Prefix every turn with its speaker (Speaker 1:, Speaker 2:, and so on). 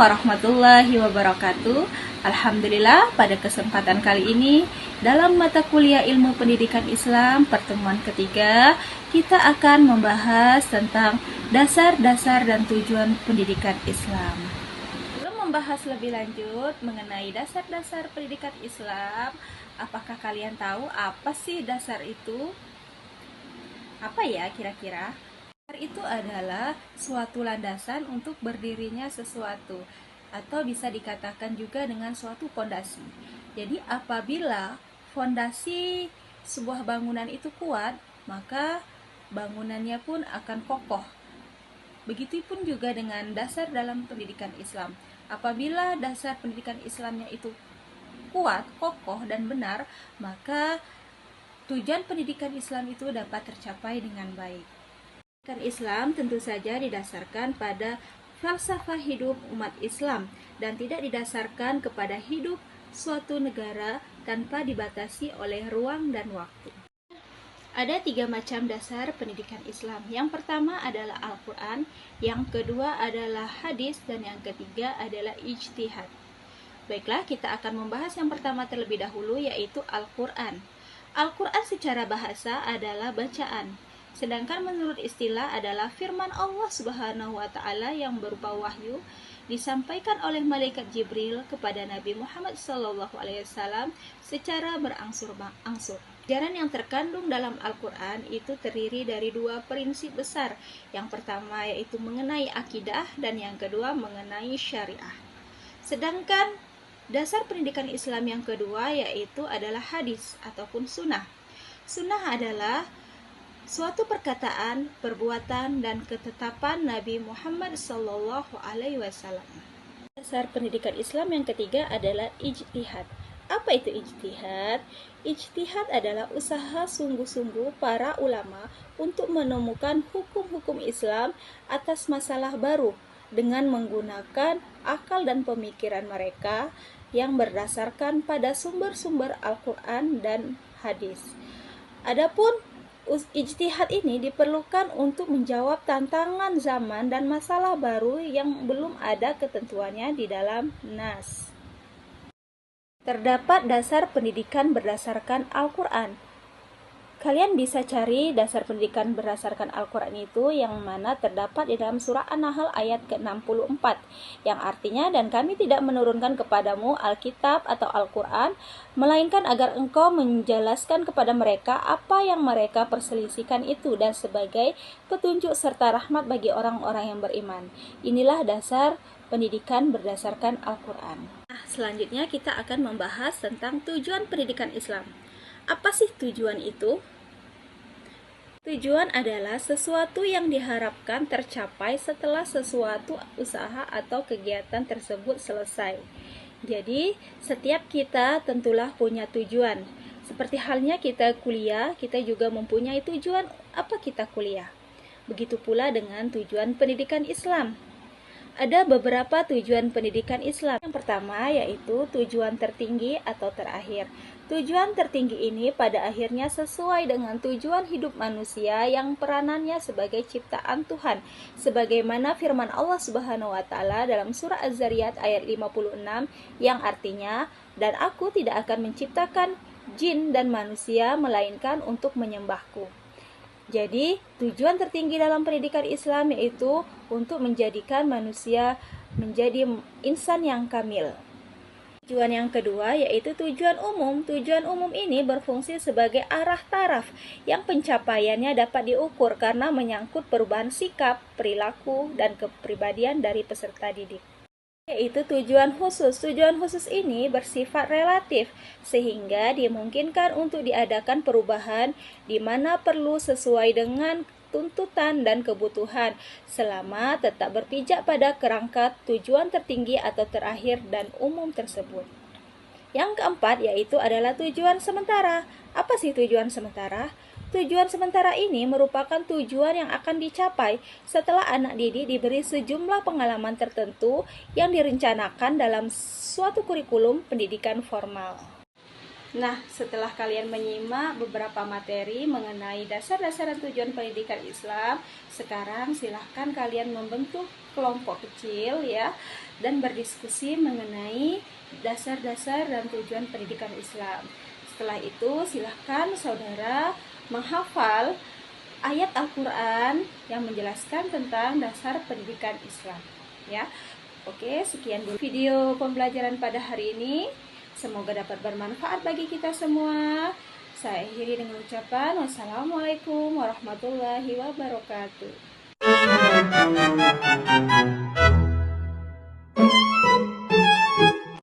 Speaker 1: warahmatullahi wabarakatuh. Alhamdulillah, pada kesempatan kali ini dalam mata kuliah Ilmu Pendidikan Islam pertemuan ketiga, kita akan membahas tentang dasar-dasar dan tujuan pendidikan Islam. Sebelum membahas lebih lanjut mengenai dasar-dasar pendidikan Islam, apakah kalian tahu apa sih dasar itu? Apa ya kira-kira? Dasar itu adalah suatu landasan untuk berdirinya sesuatu, atau bisa dikatakan juga dengan suatu fondasi. Jadi apabila fondasi sebuah bangunan itu kuat, maka bangunannya pun akan kokoh. Begitupun juga dengan dasar dalam pendidikan Islam. Apabila dasar pendidikan Islamnya itu kuat, kokoh, dan benar, maka tujuan pendidikan Islam itu dapat tercapai dengan baik. Pendidikan Islam tentu saja didasarkan pada falsafah hidup umat Islam dan tidak didasarkan kepada hidup suatu negara tanpa dibatasi oleh ruang dan waktu. Ada 3 macam dasar pendidikan Islam. Yang pertama adalah Al-Quran, yang kedua adalah hadis, dan yang ketiga adalah ijtihad. Baiklah, kita akan membahas yang pertama terlebih dahulu, yaitu Al-Quran. Al-Quran secara bahasa adalah bacaan, sedangkan menurut istilah adalah firman Allah Subhanahu wa Ta'ala yang berupa wahyu disampaikan oleh malaikat Jibril kepada Nabi Muhammad SAW secara berangsur-angsur. Ajaran yang terkandung dalam Al-Quran itu terdiri dari 2 prinsip besar. Yang pertama yaitu mengenai akidah, dan yang kedua mengenai syariah. Sedangkan dasar pendidikan Islam yang kedua yaitu adalah hadis ataupun sunnah. Sunnah adalah suatu perkataan, perbuatan, dan ketetapan Nabi Muhammad SAW. Dasar pendidikan Islam yang ketiga adalah ijtihad. Apa itu ijtihad? Ijtihad adalah usaha sungguh-sungguh para ulama untuk menemukan hukum-hukum Islam atas masalah baru dengan menggunakan akal dan pemikiran mereka yang berdasarkan pada sumber-sumber Al-Quran dan hadis. Adapun ijtihad ini diperlukan untuk menjawab tantangan zaman dan masalah baru yang belum ada ketentuannya di dalam nas. Terdapat dasar pendidikan berdasarkan Al-Quran. Kalian bisa cari dasar pendidikan berdasarkan Al-Quran itu yang mana terdapat di dalam surah An-Nahl ayat ke-64, yang artinya, dan kami tidak menurunkan kepadamu Alkitab atau Al-Quran, melainkan agar engkau menjelaskan kepada mereka apa yang mereka perselisihkan itu, dan sebagai petunjuk serta rahmat bagi orang-orang yang beriman. Inilah dasar pendidikan berdasarkan Al-Quran. Selanjutnya kita akan membahas tentang tujuan pendidikan Islam. Apa sih tujuan itu? Tujuan adalah sesuatu yang diharapkan tercapai setelah sesuatu usaha atau kegiatan tersebut selesai. Jadi, setiap kita tentulah punya tujuan. Seperti halnya kita kuliah, kita juga mempunyai tujuan apa kita kuliah. Begitu pula dengan tujuan pendidikan Islam. Ada beberapa tujuan pendidikan Islam. Yang pertama yaitu tujuan tertinggi atau terakhir. Tujuan tertinggi ini pada akhirnya sesuai dengan tujuan hidup manusia yang peranannya sebagai ciptaan Tuhan, sebagaimana firman Allah Subhanahu wa Ta'ala dalam surah Az-Zariyat ayat 56 yang artinya, dan aku tidak akan menciptakan jin dan manusia melainkan untuk menyembahku. Jadi, tujuan tertinggi dalam pendidikan Islam yaitu untuk menjadikan manusia menjadi insan yang kamil. Tujuan yang kedua yaitu tujuan umum. Tujuan umum ini berfungsi sebagai arah taraf yang pencapaiannya dapat diukur karena menyangkut perubahan sikap, perilaku, dan kepribadian dari peserta didik. Yaitu tujuan khusus. Tujuan khusus ini bersifat relatif sehingga dimungkinkan untuk diadakan perubahan di mana perlu sesuai dengan tuntutan dan kebutuhan selama tetap berpijak pada kerangka tujuan tertinggi atau terakhir dan umum tersebut. Yang keempat yaitu adalah tujuan sementara. Apa sih tujuan sementara? Tujuan sementara ini merupakan tujuan yang akan dicapai setelah anak didik diberi sejumlah pengalaman tertentu yang direncanakan dalam suatu kurikulum pendidikan formal. Nah, setelah kalian menyimak beberapa materi mengenai dasar-dasar dan tujuan pendidikan Islam, sekarang silahkan kalian membentuk kelompok kecil ya, dan berdiskusi mengenai dasar-dasar dan tujuan pendidikan Islam. Setelah itu, silahkan saudara menghafal ayat Al-Quran yang menjelaskan tentang dasar pendidikan Islam ya. Oke, sekian dulu video pembelajaran pada hari ini. Semoga dapat bermanfaat bagi kita semua. Saya akhiri dengan ucapan wassalamualaikum warahmatullahi wabarakatuh.